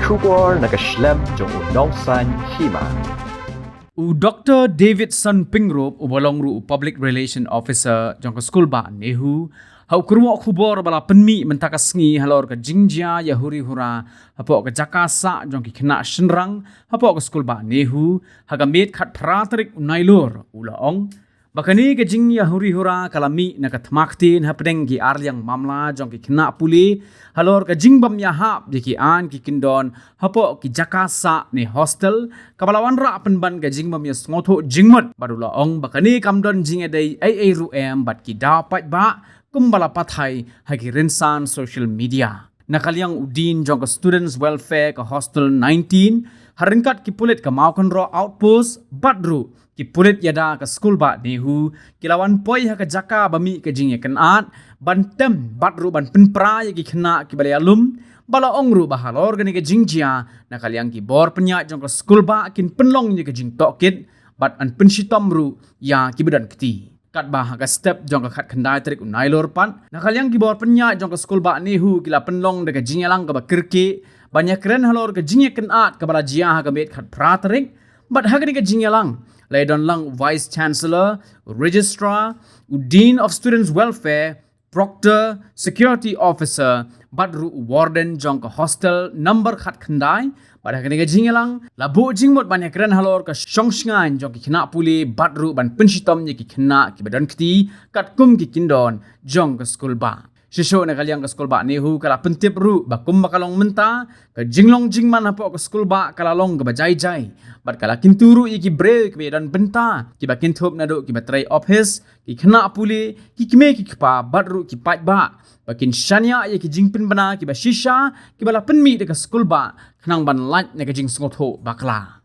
Shukor nakaslem jong unongsan hima. Dr. Davidson Pingrop ubalong ru Public Relation Officer jong ka school ba nehu hau kurmo khubor bala penmi mentakasngi halor ka jingjia ya huri hura hapo ka jakasa jong ki khna shinrang hapo ka school ba nehu hagamet khat pratrik unailor ulaong bakani ka jing ya huri hura kalami nakathmaktin hapdeng ki arliang mamla jong ki khna puli halor ka jingbam ya hap diki an ki kindon hapo ki jakasa ni hostel kabalawan ra penban ka jingbam ya ngotho jingmot badula ong bakani kamdon jinge dei ai ru em bat ki dapat ba kumbala pathai hagi rinsan social media nakaliang udin jong ka students welfare ka hostel 19 haringkat ki pulit ka maukon ro outpost badru ki pulit yada ka school ba nehu kilawan poi ha ka jaka bami ka jingye kanat bantem badru ban penpra ki khna ki bale alum bala ongru bahalor gani ka jingjia nakaliang ki bor penya jong ka school ba kin penlong ni ka jing tokit bat an penshitomru ya ki bedan kti kat bah ka step jong ka khat khandai trik unailor pan nakaliang ki bor penya jong ka school ba nehu kila penlong de ka jingelang ka ba kirki banyak keren halor ka jingye kanat ka bala jia ha ka met khat pratrik bat ha ka jingelang Laidon lang Vice Chancellor, Registrar, Dean of Students Welfare, Proctor, Security Officer, Badru Warden jong ka hostel number khat khandai, pada kini ka jingelang, labu jingmot banyak keren halor ka shongsngan jong ki kena puli Badru ban penshitom ki kena ki badan kti kat kum ki kindon jong ka school ba. Shisho na kaliang ka school ba nehu kala pentip ru bakum bakalong menta ka jinglong jingman hapo ka school ba kalalong ka bajai-jai bat kala kinturu iki break be dan benta ki bakin thop na do ki batrai office ki khna puli ki kime ki kpa badru ki pat ba bakin shania ki jingpin bana ki ba shisha ki bala penmi de ka school ba khnang ban lat na ka jing sngot ho bakla